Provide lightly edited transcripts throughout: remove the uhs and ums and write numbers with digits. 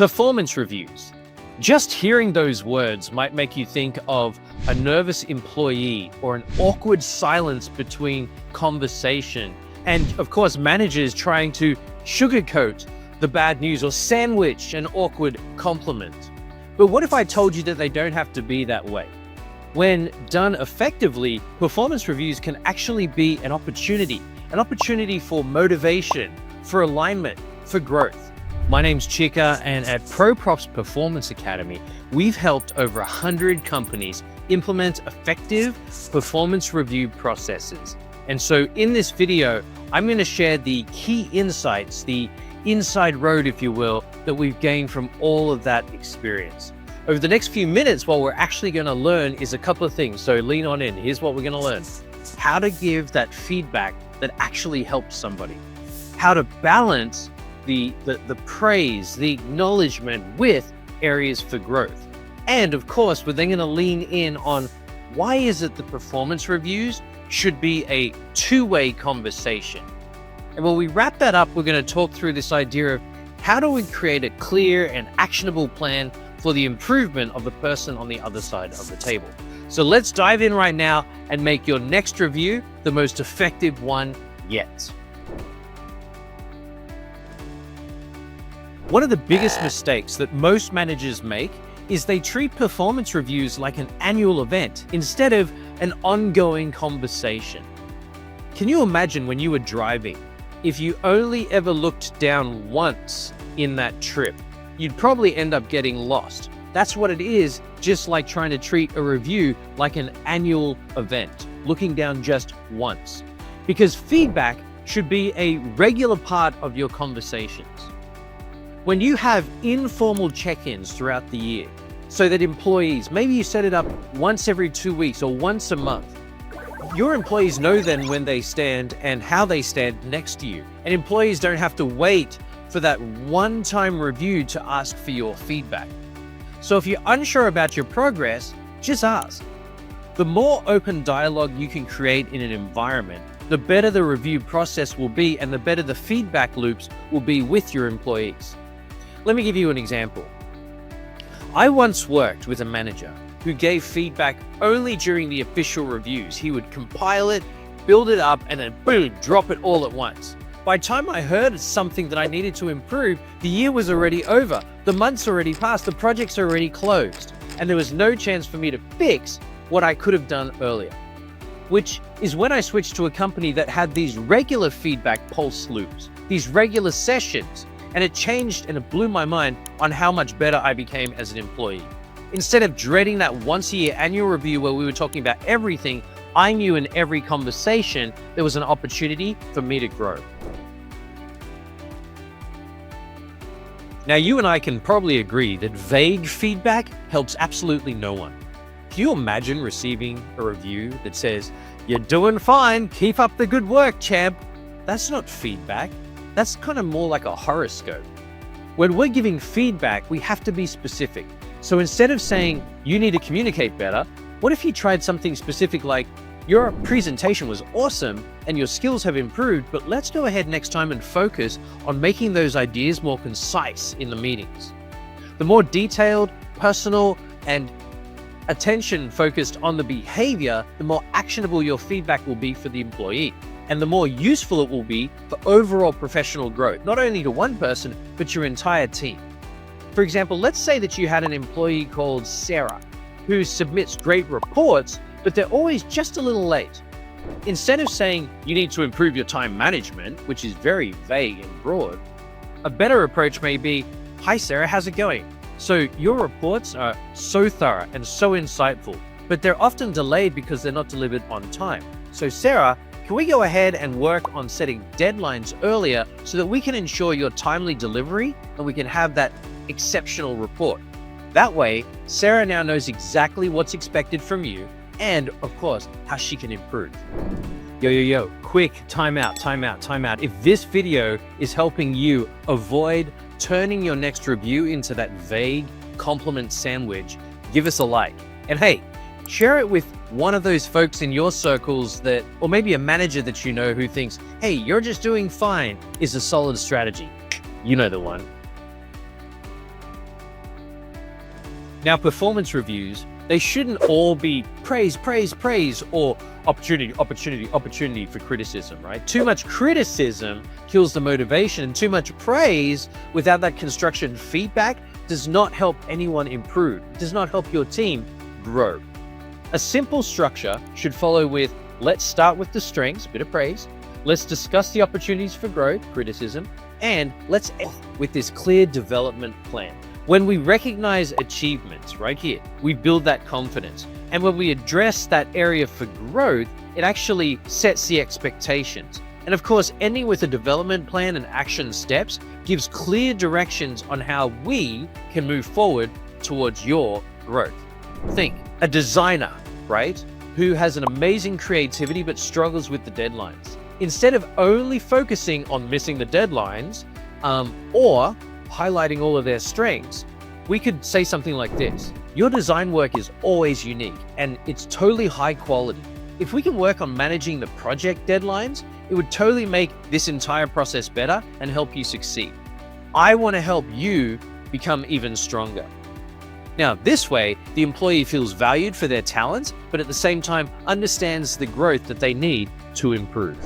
Performance reviews. Just hearing those words might make you think of a nervous employee or an awkward silence between conversation, and of course managers trying to sugarcoat the bad news or sandwich an awkward compliment. But what if I told you that they don't have to be that way? When done effectively, performance reviews can actually be an opportunity for motivation, for alignment, for growth. My name's Chika, and at ProProp's Performance Academy, we've helped over 100 companies implement effective performance review processes. And so in this video, I'm going to share the key insights, the inside road, if you will, that we've gained from all of that experience. Over the next few minutes, what we're actually going to learn is a couple of things. So lean on in. Here's what we're going to learn. How to give that feedback that actually helps somebody. How to balance the praise, the acknowledgement with areas for growth. And of course, we're then going to lean in on why is it the performance reviews should be a two-way conversation. And when we wrap that up, we're going to talk through this idea of how do we create a clear and actionable plan for the improvement of the person on the other side of the table. So let's dive in right now and make your next review the most effective one yet. One of the biggest mistakes that most managers make is they treat performance reviews like an annual event instead of an ongoing conversation. Can you imagine when you were driving, if you only ever looked down once in that trip, you'd probably end up getting lost. That's what it is, just like trying to treat a review like an annual event, looking down just once. Because feedback should be a regular part of your conversations. When you have informal check-ins throughout the year, so that employees, maybe you set it up once every 2 weeks or once a month, your employees know then when they stand and how they stand next to you. And employees don't have to wait for that one-time review to ask for your feedback. So if you're unsure about your progress, just ask. The more open dialogue you can create in an environment, the better the review process will be and the better the feedback loops will be with your employees. Let me give you an example. I once worked with a manager who gave feedback only during the official reviews. He would compile it, build it up, and then boom, drop it all at once. By the time I heard something that I needed to improve, the year was already over, the months already passed, the project's already closed, and there was no chance for me to fix what I could have done earlier. Which is when I switched to a company that had these regular feedback pulse loops, these regular sessions, and it changed and it blew my mind on how much better I became as an employee. Instead of dreading that once-a-year annual review where we were talking about everything, I knew in every conversation there was an opportunity for me to grow. Now, you and I can probably agree that vague feedback helps absolutely no one. Can you imagine receiving a review that says, "You're doing fine, keep up the good work, champ"? That's not feedback. That's kind of more like a horoscope. When we're giving feedback, we have to be specific. So instead of saying, "You need to communicate better," what if you tried something specific like, "Your presentation was awesome and your skills have improved, but let's go ahead next time and focus on making those ideas more concise in the meetings." The more detailed, personal, and attention focused on the behavior, the more actionable your feedback will be for the employee, and the more useful it will be for overall professional growth, not only to one person, but your entire team. For example, let's say that you had an employee called Sarah who submits great reports, but they're always just a little late. Instead of saying you need to improve your time management, which is very vague and broad, a better approach may be, "Hi Sarah, how's it going? So your reports are so thorough and so insightful, but they're often delayed because they're not delivered on time. So Sarah, can we go ahead and work on setting deadlines earlier so that we can ensure your timely delivery and we can have that exceptional report?" That way, Sarah now knows exactly what's expected from you and, of course, how she can improve. Yo, quick timeout. If this video is helping you avoid turning your next review into that vague compliment sandwich, give us a like. And hey, share it with one of those folks in your circles that, or maybe a manager that you know who thinks, "Hey, you're just doing fine," is a solid strategy. You know the one. Now, performance reviews, they shouldn't all be praise, praise, praise, or opportunity, opportunity, opportunity for criticism, right? Too much criticism kills the motivation, and too much praise without that construction feedback does not help anyone improve, does not help your team grow. A simple structure should follow with, let's start with the strengths, bit of praise, let's discuss the opportunities for growth, criticism, and let's end with this clear development plan. When we recognize achievements right here, we build that confidence. And when we address that area for growth, it actually sets the expectations. And of course, ending with a development plan and action steps gives clear directions on how we can move forward towards your growth. Think, a designer, right, who has an amazing creativity but struggles with the deadlines. Instead of only focusing on missing the deadlines or highlighting all of their strengths, we could say something like this. Your design work is always unique and it's totally high quality. If we can work on managing the project deadlines, it would totally make this entire process better and help you succeed. I want to help you become even stronger. Now, this way, the employee feels valued for their talents, but at the same time understands the growth that they need to improve.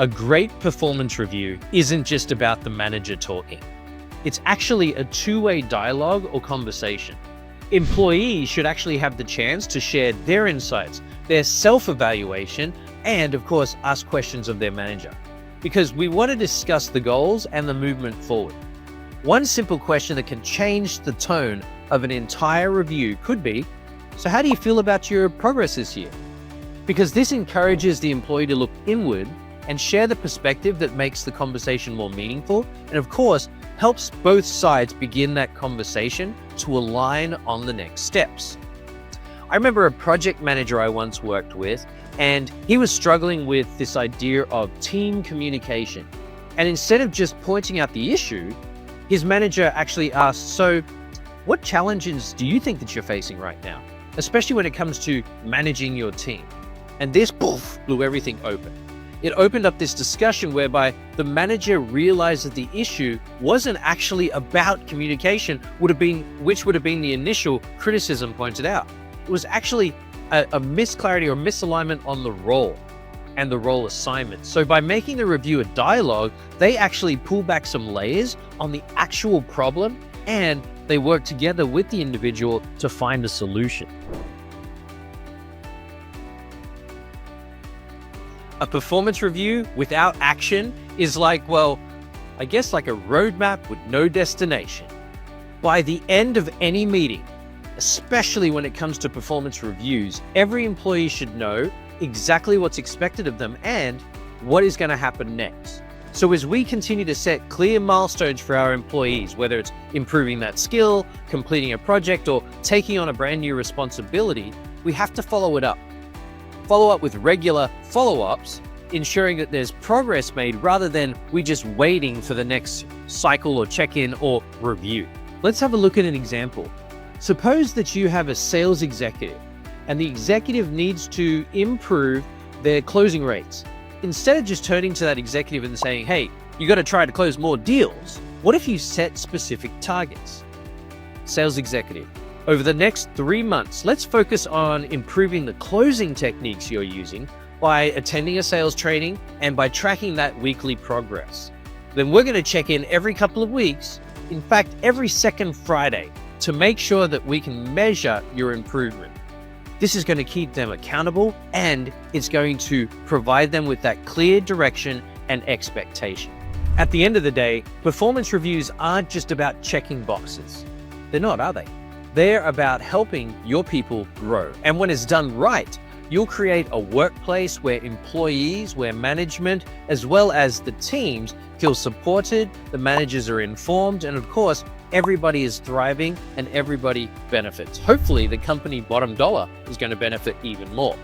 A great performance review isn't just about the manager talking. It's actually a two-way dialogue or conversation. Employees should actually have the chance to share their insights, their self-evaluation, and of course, ask questions of their manager. Because we want to discuss the goals and the movement forward. One simple question that can change the tone of an entire review could be, so how do you feel about your progress this year? Because this encourages the employee to look inward and share the perspective that makes the conversation more meaningful, and of course, helps both sides begin that conversation to align on the next steps. I remember a project manager I once worked with, and he was struggling with this idea of team communication. And instead of just pointing out the issue, his manager actually asked, so what challenges do you think that you're facing right now, especially when it comes to managing your team? And this blew everything open. It opened up this discussion whereby the manager realized that the issue wasn't actually about communication, which would have been the initial criticism pointed out. It was actually a misclarity or misalignment on the role and the role assignment. So by making the review a dialogue, they actually pull back some layers on the actual problem and they work together with the individual to find a solution. A performance review without action is like, well, I guess like a roadmap with no destination. By the end of any meeting, especially when it comes to performance reviews, every employee should know exactly what's expected of them and what is going to happen next. So as we continue to set clear milestones for our employees, whether it's improving that skill, completing a project, or taking on a brand new responsibility, we have to follow it up. Follow up with regular follow-ups, ensuring that there's progress made rather than we just waiting for the next cycle or check-in or review. Let's have a look at an example. Suppose that you have a sales executive and the executive needs to improve their closing rates. Instead of just turning to that executive and saying, hey, you got to try to close more deals, what if you set specific targets? Sales executive, over the next 3 months, let's focus on improving the closing techniques you're using by attending a sales training and by tracking that weekly progress. Then we're going to check in every couple of weeks, in fact, every second Friday, to make sure that we can measure your improvement. This is going to keep them accountable and it's going to provide them with that clear direction and expectation. At the end of the day, performance reviews aren't just about checking boxes. They're not, are they? They're about helping your people grow. And when it's done right, you'll create a workplace where employees, where management, as well as the teams feel supported, the managers are informed, and of course, everybody is thriving and everybody benefits. Hopefully, the company bottom dollar is going to benefit even more.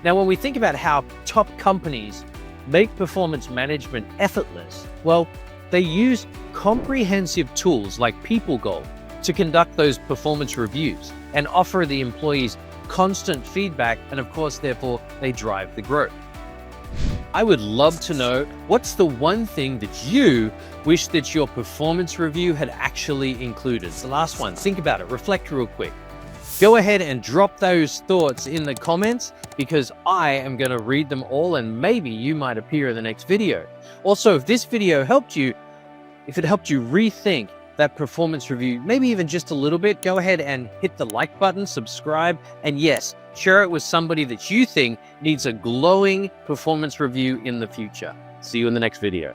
Now, when we think about how top companies make performance management effortless, well, they use comprehensive tools like PeopleGoal to conduct those performance reviews and offer the employees constant feedback, and of course, therefore, they drive the growth. I would love to know what's the one thing that you wish that your performance review had actually included. It's the last one. Think about it. Reflect real quick. Go ahead and drop those thoughts in the comments because I am going to read them all and maybe you might appear in the next video. Also, if this video helped you, if it helped you rethink that performance review, maybe even just a little bit, go ahead and hit the like button, subscribe, and yes, share it with somebody that you think needs a glowing performance review in the future. See you in the next video.